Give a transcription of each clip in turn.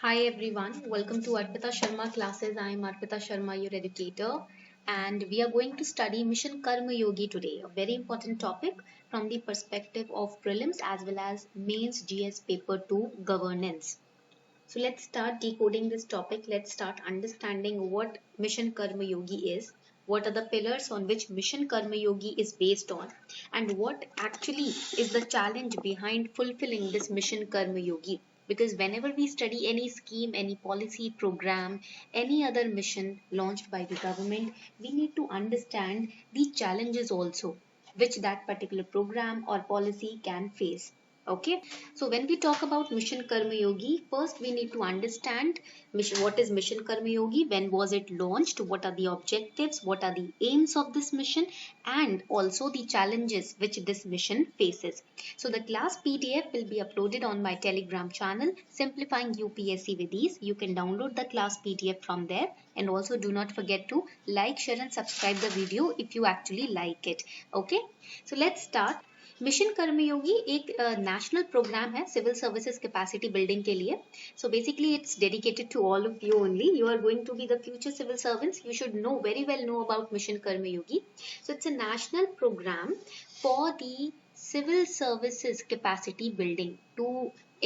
Hi everyone, welcome to Arpita Sharma classes. I am Arpita Sharma, your educator, and we are going to study Mission Karma Yogi today, a very important topic from the perspective of prelims as well as mains GS paper 2 governance. So let's start decoding this topic. Let's start understanding what Mission Karma Yogi is, what are the pillars on which Mission Karma Yogi is based on, and what actually is the challenge behind fulfilling this Mission Karma Yogi. Because whenever we study any scheme, any policy, program, any other mission launched by the government, we need to understand the challenges also which that particular program or policy can face. Okay, so when we talk about Mission Karma Yogi, first we need to understand what is Mission Karma Yogi, when was it launched, what are the objectives, what are the aims of this mission, and also the challenges which this mission faces. So the class PDF will be uploaded on my Telegram channel, Simplifying UPSC with Ease. You can download the class PDF from there, and also do not forget to like, share, and subscribe the video if you actually like it. Okay, so let's start. Mission Karmayogi एक national program है civil services capacity building के लिए. So basically it's dedicated to all of you only. You are going to be the future civil servants. You should know very well know about mission Karmayogi. So it's a national program for the civil services capacity building to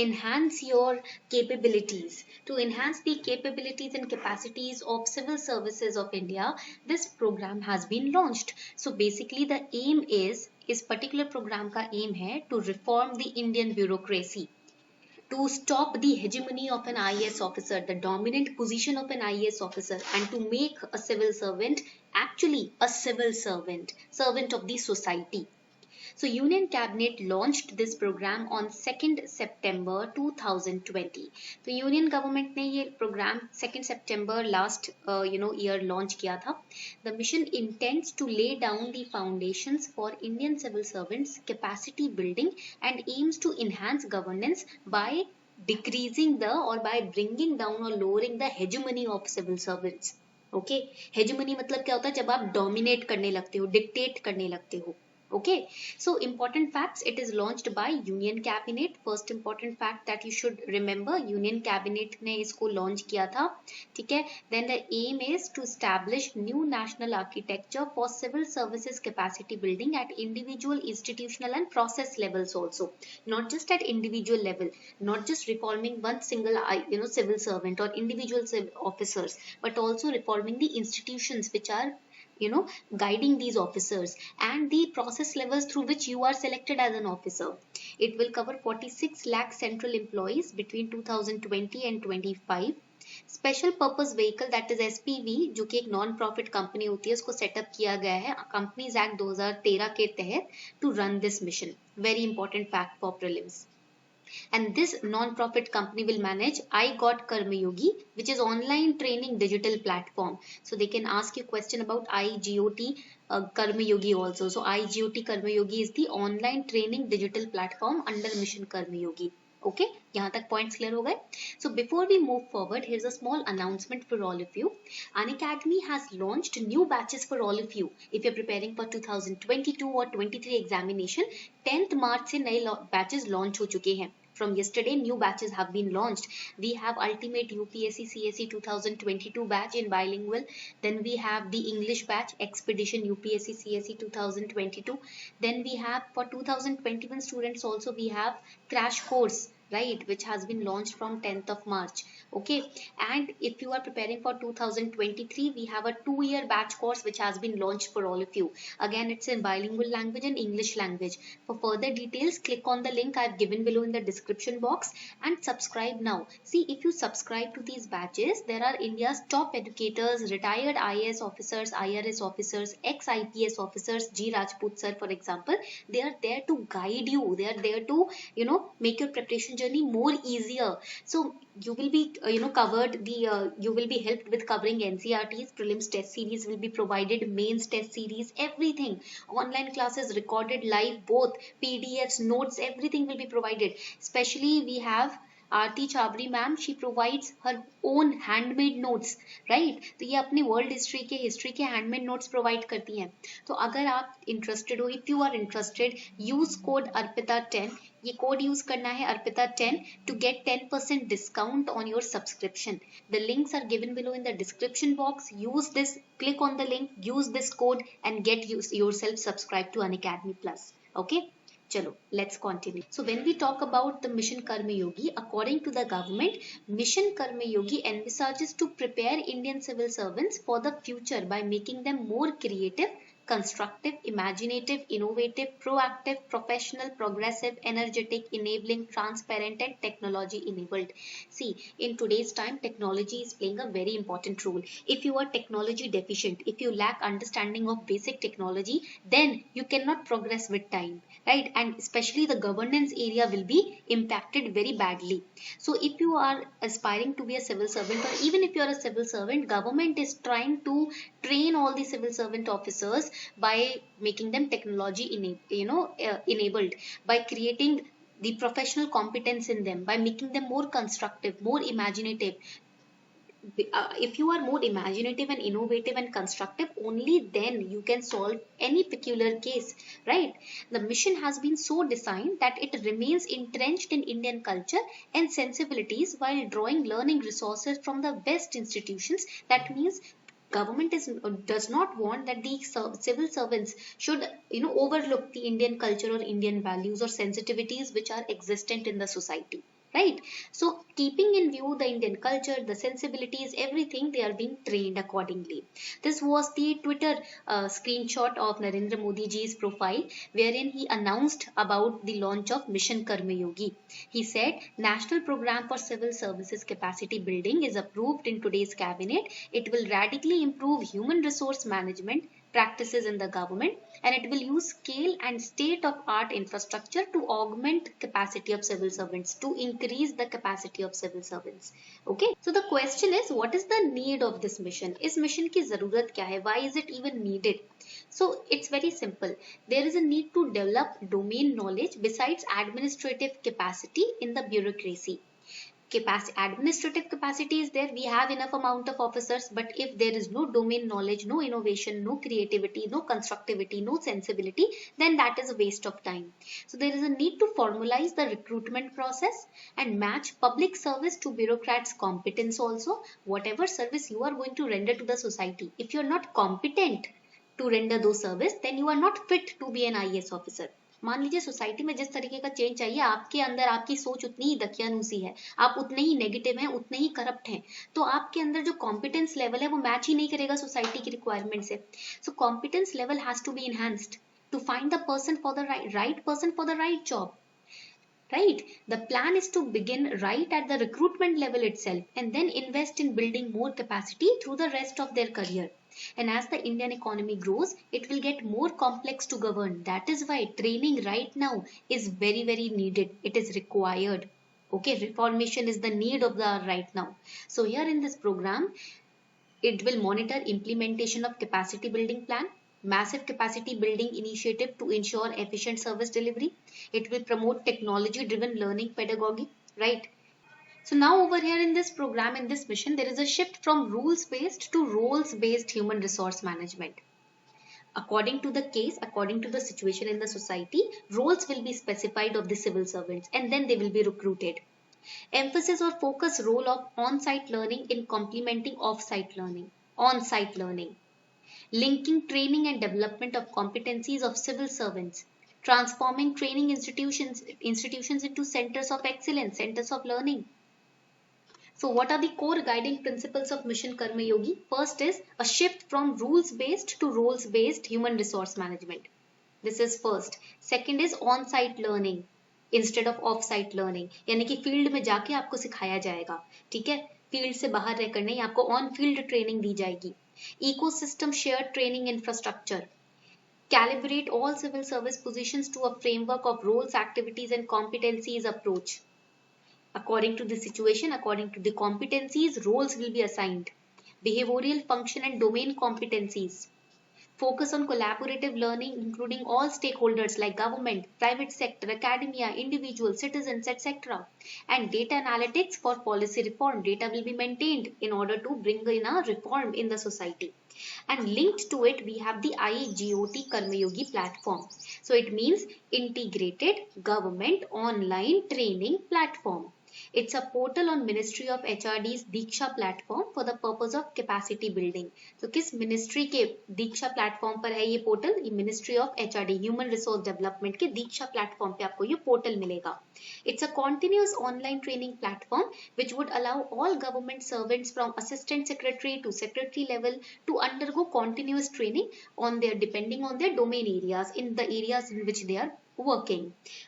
enhance your capabilities, to enhance the capabilities and capacities of civil services of India. This program has been launched. So basically the aim is, इस particular program का aim है to reform the Indian bureaucracy, to stop the hegemony of an IAS officer, the dominant position of an IAS officer, and to make a civil servant actually a civil servant, servant of the society. So Union Cabinet launched this program on 2nd September 2020. तो union government ने ये programme 2nd September last year launch किया था. The mission intends to lay down the foundations for Indian civil servants capacity building and aims to enhance governance by decreasing the or by bringing down or lowering the hegemony of civil servants. Okay, hegemony मतलब क्या होता है? जब आप dominate करने लगते हो, dictate करने लगते हो. Okay, so important facts, it is launched by Union Cabinet. First important fact that you should remember, Union Cabinet ने इसको launch किया था. ठीक है. Then the aim is to establish new national architecture for civil services capacity building at individual, institutional and process levels also. Not just at individual level, not just reforming one single civil servant or individual officers, but also reforming the institutions which are guiding these officers and the process levels through which you are selected as an officer. It will cover 46 lakh central employees between 2020 and 25. Special purpose vehicle that is SPV, जो कि एक non profit company होती है, उसको setup किया गया है companies act 2013 के तहत to run this mission. Very important fact for prelims. And this non-profit company will manage iGot Karmayogi, which is online training digital platform. So they can ask you question about iGOT Karmayogi also. So iGOT Karmayogi is the online training digital platform under Mission Karmayogi. Okay, यहाँ तक points clear हो गए. So before we move forward, here's a small announcement for all of you. Unacademy has launched new batches for all of you. If you're preparing for 2022 or 23 examination, 10th March से नए batches launch हो चुके हैं. From yesterday, new batches have been launched. We have Ultimate UPSC CSE 2022 batch in bilingual. Then we have the English batch, Expedition UPSC CSE 2022. Then we have for 2021 students also we have Crash Course, right, which has been launched from 10th of March. Okay, and if you are preparing for 2023, we have a 2-year batch course which has been launched for all of you. Again, it's in bilingual language and English language. For further details, click on the link I've given below in the description box and subscribe now. See, if you subscribe to these batches, there are India's top educators, retired IAS officers, IRS officers, ex-IPS officers, G. Rajput sir for example. They are there to guide you. They are there to make your preparation journey more easier. So you will be covered the you will be helped with covering NCERTs, prelims test series will be provided, mains test series, everything, online classes recorded live, both PDFs, notes, everything will be provided. Especially we have Aarti Chhabri ma'am, she provides her own handmade notes, right. तो ये अपनी world history के handmade notes provide करती हैं. तो अगर आप interested हो, if you are interested, use code Arpita 10. ये कोड यूज करना है अर्पिता10 to get 10% discount on your subscription. The links are given below in the description box. Use this, click on the link, use this code and get yourself subscribed to Unacademy Plus. Okay. Chalo, let's continue. So when we talk about the Mission Karma Yogi, according to the government, Mission Karma Yogi envisages to prepare Indian civil servants for the future by making them more creative, constructive, imaginative, innovative, proactive, professional, progressive, energetic, enabling, transparent and technology enabled. See, in today's time, technology is playing a very important role. If you are technology deficient, if you lack understanding of basic technology, then you cannot progress with time, right? And especially the governance area will be impacted very badly. So if you are aspiring to be a civil servant, or even if you are a civil servant, government is trying to train all the civil servant officers by making them technology enabled, by creating the professional competence in them, by making them more constructive, more imaginative. If you are more imaginative and innovative and constructive, only then you can solve any peculiar case, right? The mission has been so designed that it remains entrenched in Indian culture and sensibilities while drawing learning resources from the best institutions. That means government does not want that the civil servants should overlook the Indian culture or Indian values or sensitivities which are existent in the society, right? So keeping in view the Indian culture, the sensibilities, everything, they are being trained accordingly. This was the Twitter screenshot of Narendra Modi ji's profile, wherein he announced about the launch of Mission Karma Yogi. He said National Program for Civil Services Capacity Building is approved in today's cabinet. It will radically improve human resource management practices in the government, and it will use scale and state of art infrastructure to augment capacity of civil servants, to increase the capacity of civil servants. Okay, so the question is, what is the need of this mission? Is mission ki zarurat kya hai? Why is it even needed? So it's very simple. There is a need to develop domain knowledge besides administrative capacity in the bureaucracy. Administrative capacity is there, we have enough amount of officers, but if there is no domain knowledge, no innovation, no creativity, no constructivity, no sensibility, then that is a waste of time. So there is a need to formalize the recruitment process and match public service to bureaucrats' competence also. Whatever service you are going to render to the society, if you are not competent to render those service, then you are not fit to be an IAS officer. मान लीजिए society में जिस तरीके का change चाहिए, आपके अंदर आपकी सोच उतनी ही दकियानूसी है, आप उतने ही नेगेटिव हैं, उतने ही करप्ट हैं, तो आपके अंदर जो कॉम्पिटेंस लेवल है वो मैच ही नहीं करेगा सोसाइटी की रिक्वायरमेंट से. So competence level has to be enhanced to find the person for the right person for the right job, right? The plan is to begin right at the recruitment level itself and then invest in building more capacity through the rest of their career. And as the Indian economy grows, it will get more complex to govern. That is why training right now is very, very needed. It is required. Okay, reformation is the need of the hour right now. So here in this program, it will monitor implementation of capacity building plan, massive capacity building initiative to ensure efficient service delivery. It will promote technology driven learning pedagogy, right? So now over here in this program, in this mission, there is a shift from rules based to roles based human resource management. According to the case, according to the situation in the society, roles will be specified of the civil servants and then they will be recruited. Emphasis or focus role of on-site learning in complementing off-site learning, on-site learning. Linking training and development of competencies of civil servants. Transforming training institutions into centers of excellence, centers of learning. So what are the core guiding principles of Mission Karma Yogi? First is a shift from rules-based to roles-based human resource management. This is first. Second is on-site learning instead of off-site learning. यानी कि field में जाके आपको सिखाया जाएगा, ठीक है? Field से बाहर रहकर नहीं, आपको ऑन फील्ड ट्रेनिंग दी जाएगी. Ecosystem shared training infrastructure. Calibrate all civil service positions to a framework of roles, activities and competencies approach. According to the situation, according to the competencies, roles will be assigned. Behavioral function and domain competencies. Focus on collaborative learning, including all stakeholders like government, private sector, academia, individuals, citizens, etc. And data analytics for policy reform. Data will be maintained in order to bring in a reform in the society. And linked to it, we have the IGOT Karmayogi platform. So it means Integrated Government Online Training Platform. It's a portal on Ministry of HRD's Diksha platform for the purpose of capacity building. तो किस ministry के दीक्षा platform पर है ये portal? ये ministry of HRD human resource development के दीक्षा platform पे आपको ये पोर्टल मिलेगा. It's a continuous online training platform which would allow all government servants from assistant secretary to secretary level to undergo continuous training on their depending on their domain areas in the areas in which they are working.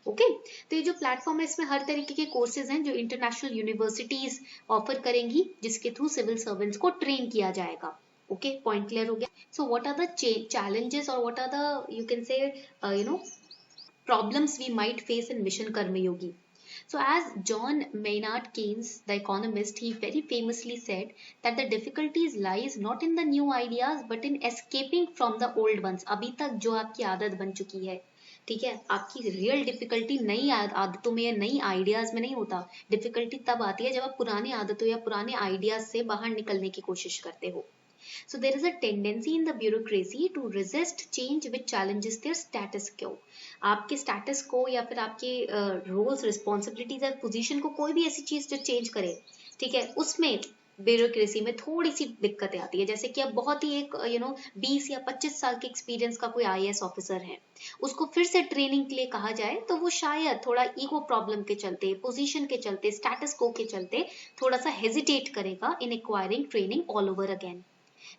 Okay, तो ये जो platform है इसमें हर तरीके के courses हैं जो international universities offer करेंगी, जिसके थ्रू सिविल सर्वेंट्स को ट्रेन किया जाएगा. ओके, पॉइंट क्लियर हो गया. So what are the challenges और what are the you can say problems we might face in Mission Karmayogi. So as John Maynard Keynes, the economist, he very famously said that the difficulties lies not in the new ideas but in escaping from the old ones. अभी तक जो आपकी आदत बन चुकी है, ठीक है, आपकी रियल डिफिकल्टी नई आदतों में या नई आइडियाज में नहीं होता. डिफिकल्टी तब आती है जब आप पुरानी आदतों या पुराने आइडियाज से बाहर निकलने की कोशिश करते हो. So there is a tendency in the bureaucracy to resist change which challenges their status quo. आपके status quo या फिर आपके roles, responsibilities या position को कोई भी ऐसी चीज जो change करे, ठीक है, उसमें ब्यूरोक्रेसी में थोड़ी सी दिक्कतें आती है. जैसे कि अब बहुत ही एक 20 या 25 साल के एक्सपीरियंस का कोई IAS ऑफिसर है, उसको फिर से ट्रेनिंग के लिए कहा जाए तो वो शायद थोड़ा ईगो प्रॉब्लम के चलते, पोजीशन के चलते, स्टेटस को के चलते थोड़ा सा हेजिटेट करेगा in acquiring training all over again.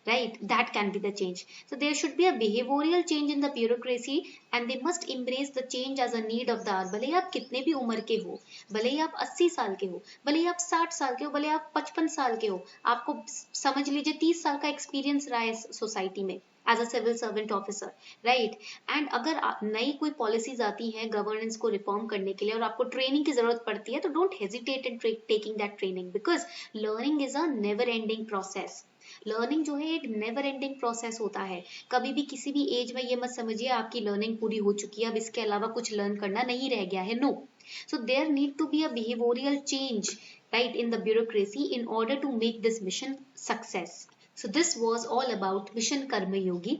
Right, that can be the change. So there should be a behavioral change in the bureaucracy and they must embrace the change as a need of the hour. भले ही आप कितने भी उम्र के हो, भले ही आप 80 साल के हो, भले ही आप 60 साल के हो, भले ही आप 55 साल के हो, आपको समझ लीजिए 30 साल का एक्सपीरियंस रहा है सोसाइटी में as a civil servant officer, right. And अगर नई कोई पॉलिसीज आती हैं गवर्नेंस को रिफॉर्म करने के लिए और आपको ट्रेनिंग की जरूरत पड़ती है, तो don't hesitate in taking that training because learning is a never ending process. Learning जो है एक नेवर एंडिंग प्रोसेस होता है. कभी भी किसी भी एज में ये मत समझिए आपकी लर्निंग पूरी हो चुकी है, अब इसके अलावा कुछ लर्न करना नहीं रह गया है. No. So there need to be a behavioural change right in the bureaucracy in order to make this mission success. So this was all about Mission Karma Yogi.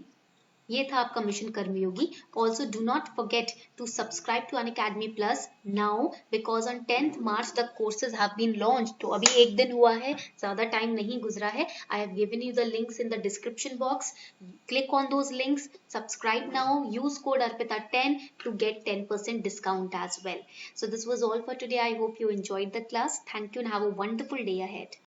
ये था आपका mission Karmayogi. Also do not forget to subscribe to Unacademy plus now because on 10th March the courses have been launch. तो अभी एक दिन हुआ है, ज्यादा टाइम नहीं गुजरा है. I have given you the links in the description box. Click on those links, subscribe now, use code अर्पिता10 to get 10% discount as well. So this was all for today. I hope you enjoyed the class. Thank you and have a wonderful day ahead.